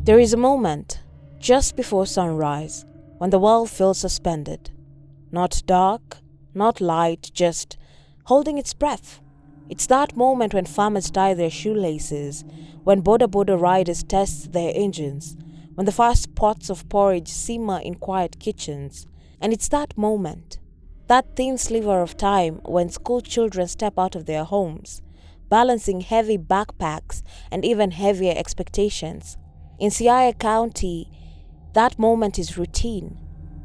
There is a moment, just before sunrise, when the world feels suspended. Not dark, not light, just holding its breath. It's that moment when farmers tie their shoelaces, when border riders test their engines, when the first pots of porridge simmer in quiet kitchens. And it's that moment, that thin sliver of time when school children step out of their homes, balancing heavy backpacks and even heavier expectations. In Siaya County, that moment is routine,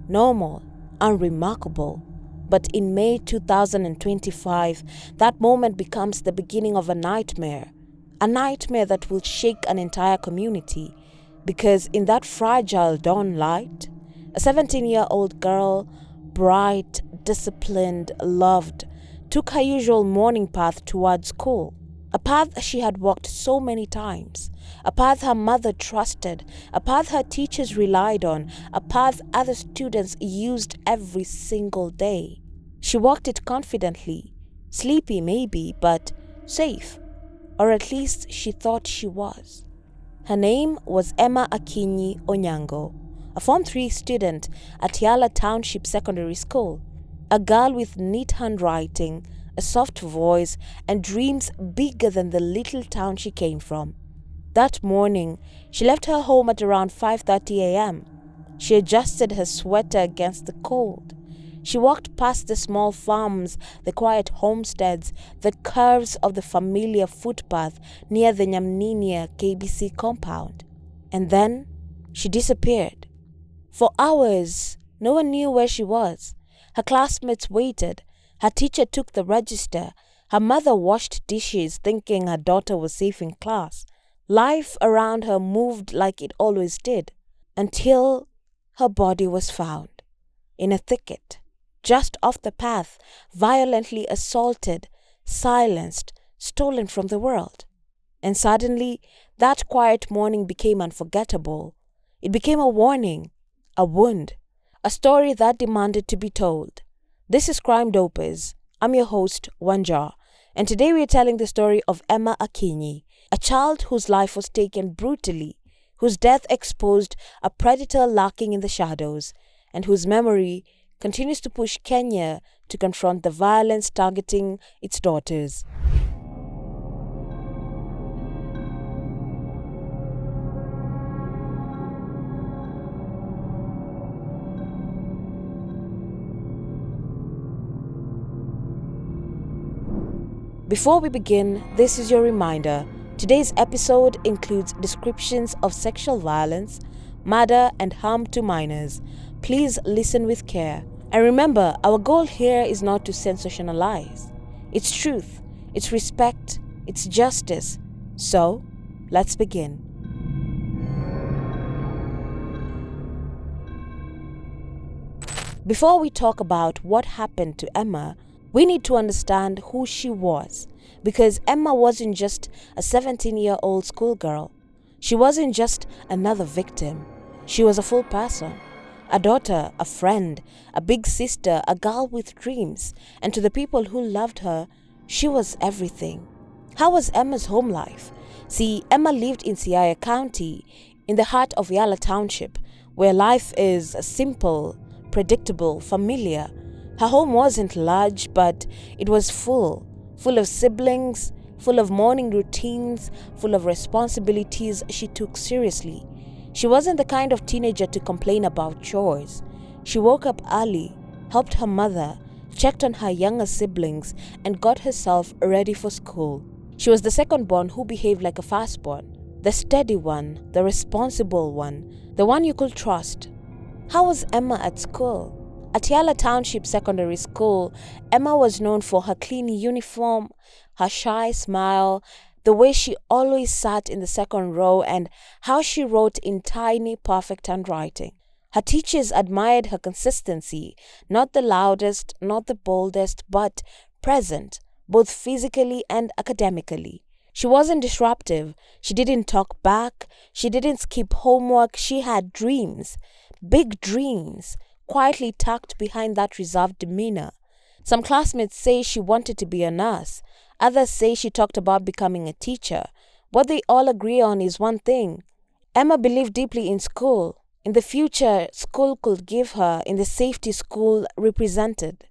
normal, unremarkable. But in May 2025, that moment becomes the beginning of a nightmare that will shake an entire community. Because in that fragile dawn light, a 17-year-old girl, bright, disciplined, loved, took her usual morning path towards school. A path she had walked so many times, a path her mother trusted, a path her teachers relied on, a path other students used every single day. She walked it confidently, sleepy maybe, but safe, or at least she thought she was. Her name was Akinyi Onyango, a Form 3 student at Yala Township Secondary School, a girl with neat handwriting, a soft voice, and dreams bigger than the little town she came from. That morning, she left her home at around 5:30 a.m. She adjusted her sweater against the cold. She walked past the small farms, the quiet homesteads, the curves of the familiar footpath near the Nyamninia KBC compound. And then, she disappeared. For hours, no one knew where she was. Her classmates waited. Her teacher took the register. Her mother washed dishes, thinking her daughter was safe in class. Life around her moved like it always did, until her body was found in a thicket, just off the path, violently assaulted, silenced, stolen from the world. And suddenly, that quiet morning became unforgettable. It became a warning, a wound, a story that demanded to be told. This is Crime Dopers. I'm your host, Wanja, and today we are telling the story of Akinyi, a child whose life was taken brutally, whose death exposed a predator lurking in the shadows, and whose memory continues to push Kenya to confront the violence targeting its daughters. Before we begin, this is your reminder. Today's episode includes descriptions of sexual violence, murder, and harm to minors. Please listen with care. And remember, our goal here is not to sensationalize. It's truth, it's respect, it's justice. So, let's begin. Before we talk about what happened to Emma, we need to understand who she was, because Emma wasn't just a 17-year-old schoolgirl. She wasn't just another victim. She was a full person, a daughter, a friend, a big sister, a girl with dreams, and to the people who loved her, she was everything. How was Emma's home life? See, Emma lived in Siaya County, in the heart of Yala Township, where life is simple, predictable, familiar. Her home wasn't large, but it was full of siblings, full of morning routines, full of responsibilities she took seriously. She wasn't the kind of teenager to complain about chores. She woke up early, helped her mother, checked on her younger siblings, and got herself ready for school. She was the second born who behaved like a firstborn, the steady one, the responsible one, the one you could trust. How was Emma at school? At Yala Township Secondary School, Emma was known for her clean uniform, her shy smile, the way she always sat in the second row, and how she wrote in tiny, perfect handwriting. Her teachers admired her consistency, not the loudest, not the boldest, but present, both physically and academically. She wasn't disruptive. She didn't talk back. She didn't skip homework. She had dreams, big dreams, quietly tucked behind that reserved demeanor. Some classmates say she wanted to be a nurse. Others say she talked about becoming a teacher. What they all agree on is one thing: Emma believed deeply in school, in the future school could give her, in the safety school represented.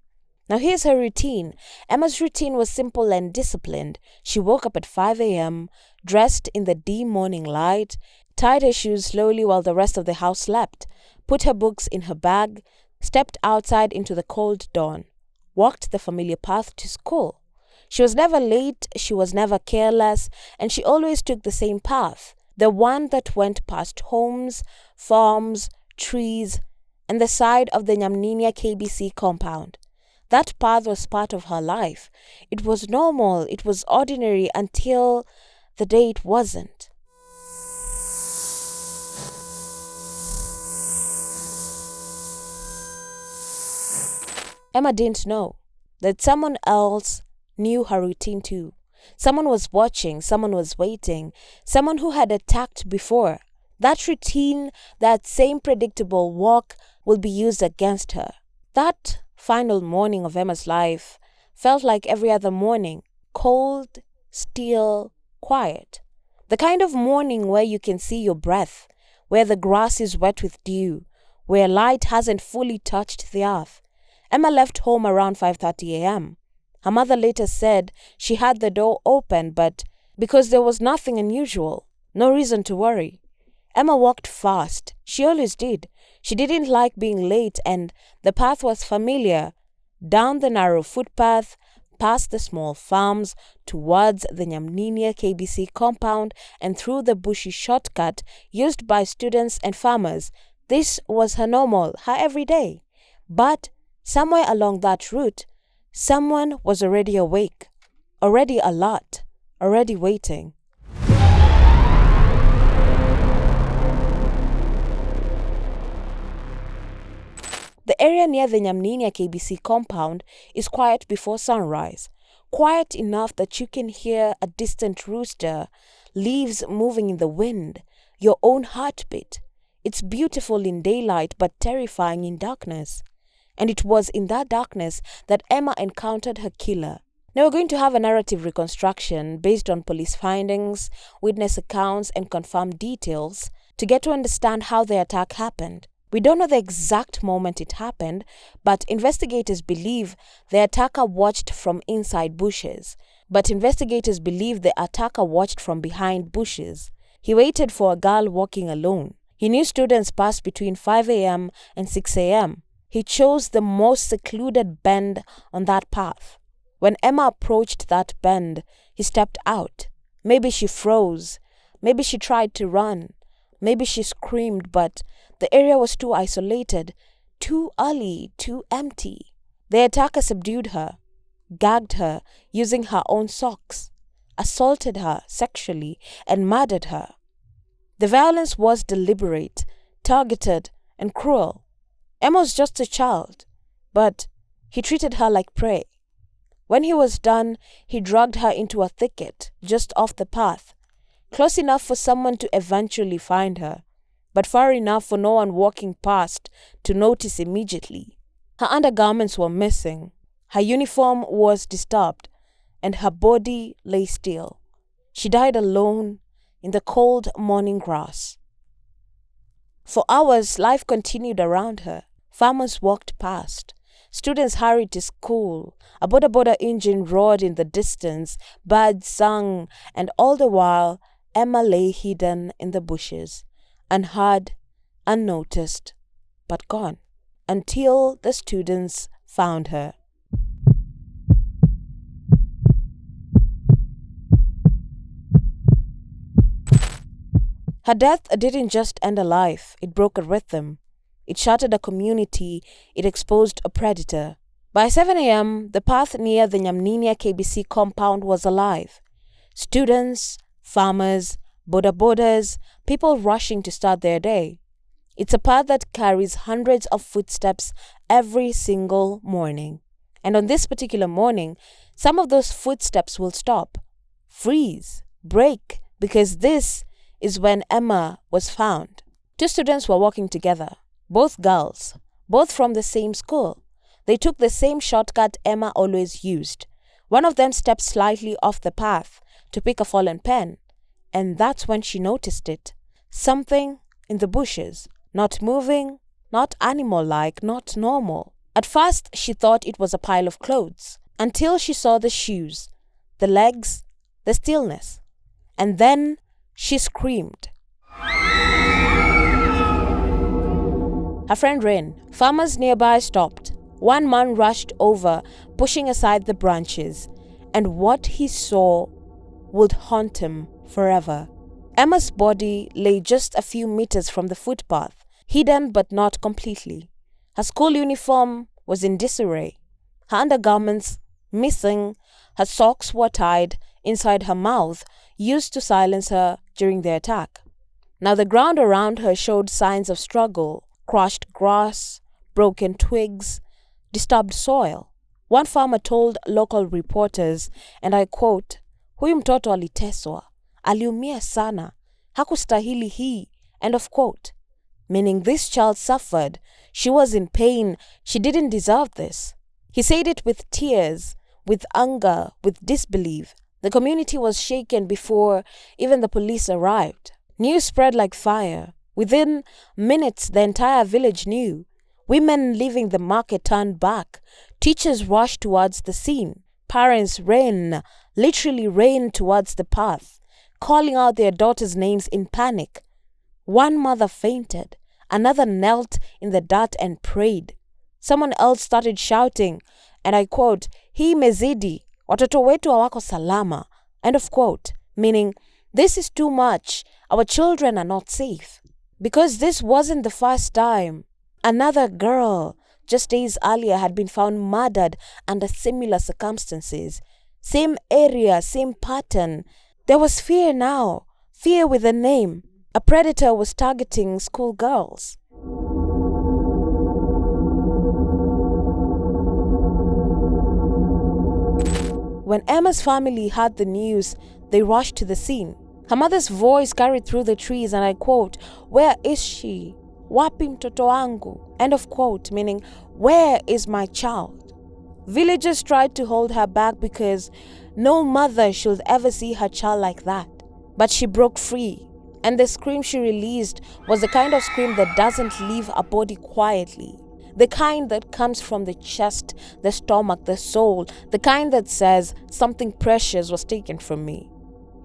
Now here's her routine. Emma's routine was simple and disciplined. She woke up at 5 a.m., dressed in the dim morning light, tied her shoes slowly while the rest of the house slept, put her books in her bag, stepped outside into the cold dawn, walked the familiar path to school. She was never late, she was never careless, and she always took the same path, the one that went past homes, farms, trees, and the side of the Nyamninia KBC compound. That path was part of her life. It was normal, it was ordinary until the day it wasn't. Emma didn't know that someone else knew her routine too. Someone was watching, someone was waiting, someone who had attacked before. That routine, that same predictable walk will be used against her. That final morning of Emma's life felt like every other morning, cold, still, quiet. The kind of morning where you can see your breath, where the grass is wet with dew, where light hasn't fully touched the earth. Emma left home around 5:30 a.m. Her mother later said she had the door open, but because there was nothing unusual, no reason to worry. Emma walked fast. She always did. She didn't like being late, and the path was familiar. Down the narrow footpath, past the small farms, towards the Nyamninia KBC compound, and through the bushy shortcut used by students and farmers. This was her normal, her everyday. But somewhere along that route, someone was already awake, already alert, already waiting. The area near the Nyamninia KBC compound is quiet before sunrise, quiet enough that you can hear a distant rooster, leaves moving in the wind, your own heartbeat. It's beautiful in daylight but terrifying in darkness. And it was in that darkness that Emma encountered her killer. Now we're going to have a narrative reconstruction based on police findings, witness accounts, and confirmed details to get to understand how the attack happened. We don't know the exact moment it happened, but investigators believe the attacker watched from inside bushes. From behind bushes. He waited for a girl walking alone. He knew students passed between 5 a.m. and 6 a.m. He chose the most secluded bend on that path. When Emma approached that bend, he stepped out. Maybe she froze. Maybe she tried to run. Maybe she screamed, but the area was too isolated, too early, too empty. The attacker subdued her, gagged her using her own socks, assaulted her sexually, and murdered her. The violence was deliberate, targeted, and cruel. Emma was just a child, but he treated her like prey. When he was done, he dragged her into a thicket just off the path, close enough for someone to eventually find her, but far enough for no one walking past to notice immediately. Her undergarments were missing, her uniform was disturbed, and her body lay still. She died alone in the cold morning grass. For hours, life continued around her. Farmers walked past. Students hurried to school. A boda engine roared in the distance. Birds sang, and all the while, Emma lay hidden in the bushes, unheard, unnoticed, but gone, until the students found her. Her death didn't just end a life, it broke a rhythm. It shattered a community, it exposed a predator. By 7 a.m., the path near the Nyamninia KBC compound was alive. Students, farmers, bodas, people rushing to start their day. It's a path that carries hundreds of footsteps every single morning. And on this particular morning, some of those footsteps will stop, freeze, break, because this is when Emma was found. Two students were walking together, both girls, both from the same school. They took the same shortcut Emma always used. One of them stepped slightly off the path to pick a fallen pen, and that's when she noticed it. Something in the bushes, not moving, not animal-like, not normal. At first, she thought it was a pile of clothes, until she saw the shoes, the legs, the stillness. And then she screamed. Her friend ran. Farmers nearby stopped. One man rushed over, pushing aside the branches, and what he saw would haunt him forever. Emma's body lay just a few meters from the footpath, hidden but not completely. Her school uniform was in disarray, her undergarments missing, her socks were tied inside her mouth, used to silence her during the attack. Now the ground around her showed signs of struggle: crushed grass, broken twigs, disturbed soil. One farmer told local reporters, and I quote, "Huyu mtoto aliteswa, aliumia sana, hakustahili hii," end of quote. Meaning this child suffered, she was in pain, she didn't deserve this. He said it with tears, with anger, with disbelief. The community was shaken before even the police arrived. News spread like fire. Within minutes, the entire village knew. Women leaving the market turned back. Teachers rushed towards the scene. Parents ran, literally ran towards the path, calling out their daughters' names in panic. One mother fainted. Another knelt in the dirt and prayed. Someone else started shouting, and I quote, "Hii imezidi, watoto wetu hawako salama," end of quote. Meaning, this is too much, our children are not safe. Because this wasn't the first time. Another girl, just days earlier, had been found murdered under similar circumstances. Same area, same pattern. There was fear now, fear with a name. A predator was targeting schoolgirls. When Emma's family heard the news, they rushed to the scene. Her mother's voice carried through the trees, and I quote, "Where is she? Wapi mtoto wangu?" End of quote, meaning, where is my child? Villagers tried to hold her back because no mother should ever see her child like that. But she broke free, and the scream she released was the kind of scream that doesn't leave a body quietly. The kind that comes from the chest, the stomach, the soul. The kind that says, something precious was taken from me.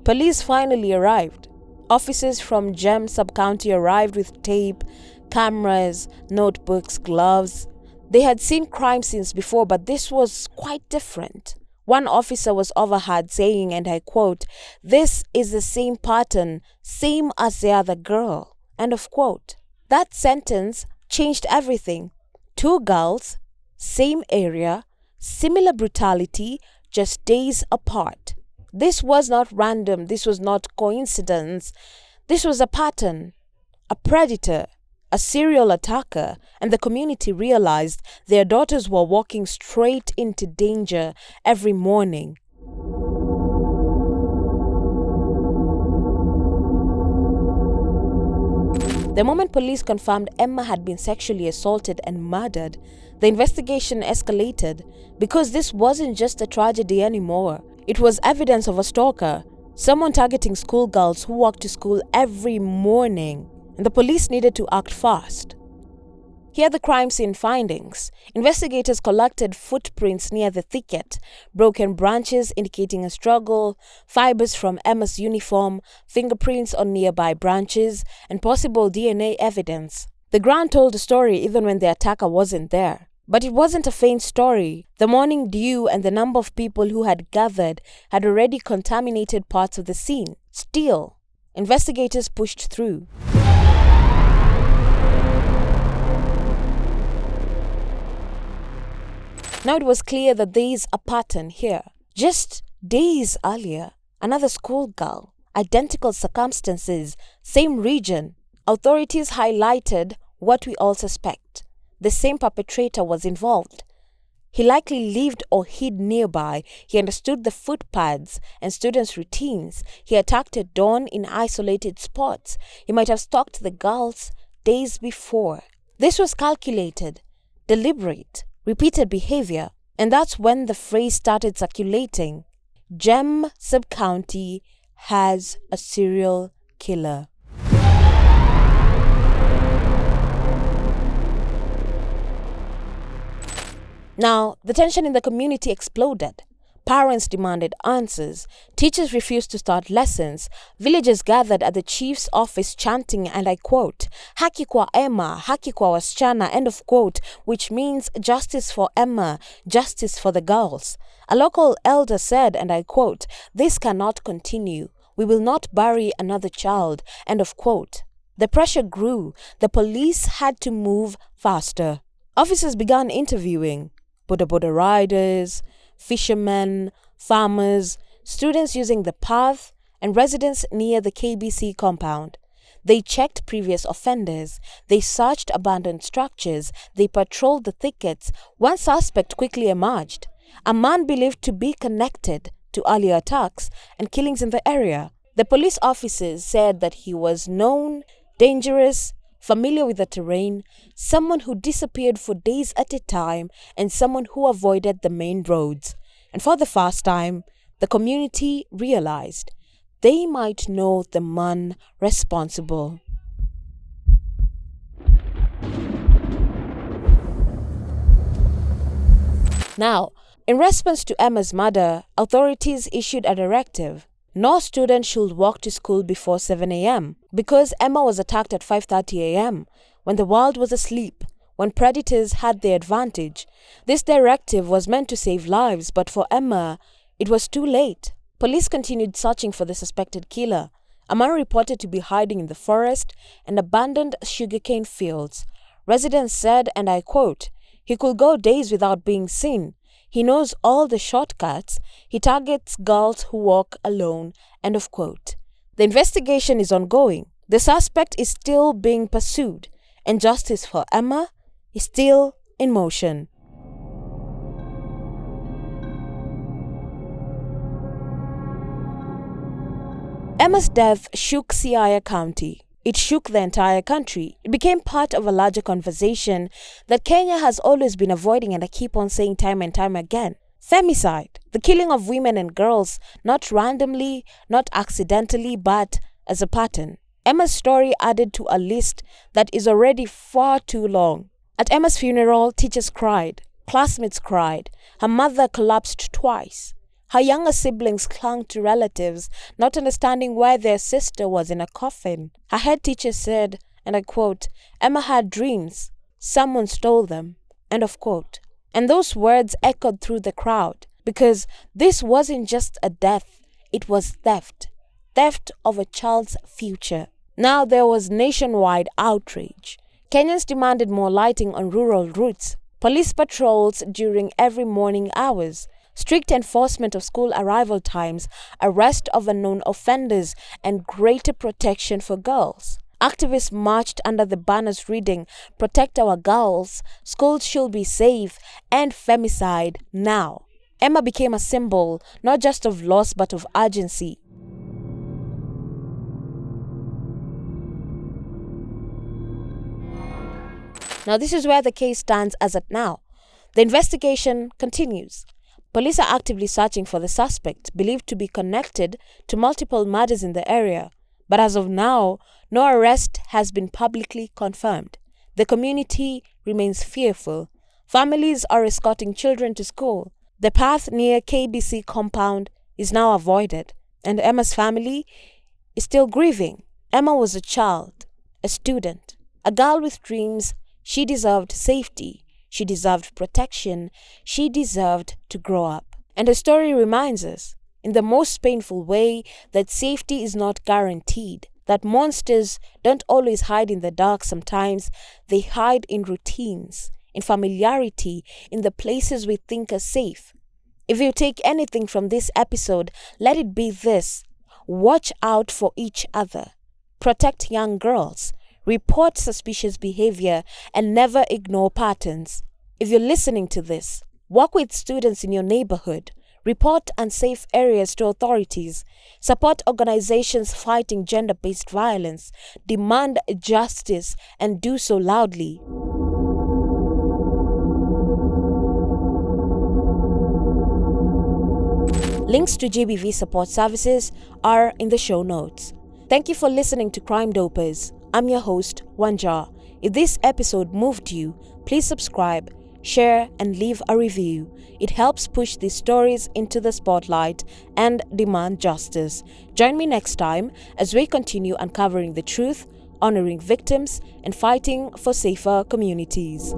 Police finally arrived. Officers from Gem sub-county arrived with tape, cameras, notebooks, gloves. They had seen crime scenes before, but this was quite different. One officer was overheard saying, and I quote, "This is the same pattern, same as the other girl," end of quote. That sentence changed everything. 2 girls, same area, similar brutality, just days apart. This was not random, this was not coincidence. This was a pattern, a predator, a serial attacker, and the community realized their daughters were walking straight into danger every morning. The moment police confirmed Emma had been sexually assaulted and murdered, the investigation escalated because this wasn't just a tragedy anymore. It was evidence of a stalker, someone targeting schoolgirls who walked to school every morning, and the police needed to act fast. Here are the crime scene findings. Investigators collected footprints near the thicket, broken branches indicating a struggle, fibers from Emma's uniform, fingerprints on nearby branches, and possible DNA evidence. The ground told a story even when the attacker wasn't there. But it wasn't a faint story. The morning dew and the number of people who had gathered had already contaminated parts of the scene. Still, investigators pushed through. Now it was clear that there is a pattern here. Just days earlier, another schoolgirl, identical circumstances, same region. Authorities highlighted what we all suspect. The same perpetrator was involved. He likely lived or hid nearby. He understood the footpaths and students' routines. He attacked at dawn in isolated spots. He might have stalked the girls days before. This was calculated, deliberate, repeated behavior. And that's when the phrase started circulating. Gem sub-county has a serial killer. Now, the tension in the community exploded. Parents demanded answers. Teachers refused to start lessons. Villagers gathered at the chief's office chanting, and I quote, "Haki kwa Emma, haki kwa wasichana," end of quote, which means justice for Emma, justice for the girls. A local elder said, and I quote, "This cannot continue. We will not bury another child," end of quote. The pressure grew. The police had to move faster. Officers began interviewing boda riders, fishermen, farmers, students using the path, and residents near the KBC compound. They checked previous offenders. They searched abandoned structures. They patrolled the thickets. One suspect quickly emerged, a man believed to be connected to earlier attacks and killings in the area. The police officers said that he was known, dangerous, familiar with the terrain, someone who disappeared for days at a time, and someone who avoided the main roads. And for the first time, the community realized they might know the man responsible. Now, in response to Emma's murder, authorities issued a directive. No student should walk to school before 7 a.m. because Emma was attacked at 5:30 a.m. when the world was asleep, when predators had the advantage. This directive was meant to save lives, but for Emma, it was too late. Police continued searching for the suspected killer, a man reported to be hiding in the forest and abandoned sugarcane fields. Residents said, and I quote, "He could go days without being seen. He knows all the shortcuts. He targets girls who walk alone," end of quote. The investigation is ongoing. The suspect is still being pursued, and justice for Emma is still in motion. Emma's death shook Siaya County. It shook the entire country. It became part of a larger conversation that Kenya has always been avoiding, and I keep on saying time and time again. Femicide, the killing of women and girls, not randomly, not accidentally, but as a pattern. Emma's story added to a list that is already far too long. At Emma's funeral, teachers cried, classmates cried, her mother collapsed twice. Her younger siblings clung to relatives, not understanding why their sister was in a coffin. Her head teacher said, and I quote, "Emma had dreams. Someone stole them," end of quote. And those words echoed through the crowd, because this wasn't just a death, it was theft. Theft of a child's future. Now there was nationwide outrage. Kenyans demanded more lighting on rural routes, police patrols during every morning hours, strict enforcement of school arrival times, arrest of unknown offenders, and greater protection for girls. Activists marched under the banners reading, "Protect our girls," "Schools should be safe," and "Femicide now." Emma became a symbol, not just of loss but of urgency. Now this is where the case stands as at now. The investigation continues. Police are actively searching for the suspect, believed to be connected to multiple murders in the area. But as of now, no arrest has been publicly confirmed. The community remains fearful. Families are escorting children to school. The path near KBC compound is now avoided, and Emma's family is still grieving. Emma was a child, a student, a girl with dreams. She deserved safety. She deserved protection. She deserved to grow up. And the story reminds us, in the most painful way, that safety is not guaranteed. That monsters don't always hide in the dark. Sometimes they hide in routines, in familiarity, in the places we think are safe. If you take anything from this episode, let it be this: watch out for each other. Protect young girls. Report suspicious behavior and never ignore patterns. If you're listening to this, work with students in your neighborhood. Report unsafe areas to authorities. Support organizations fighting gender-based violence. Demand justice and do so loudly. Links to GBV support services are in the show notes. Thank you for listening to Crime Dopers. I'm your host, Wanja. If this episode moved you, please subscribe, share, and leave a review. It helps push these stories into the spotlight and demand justice. Join me next time as we continue uncovering the truth, honoring victims, and fighting for safer communities.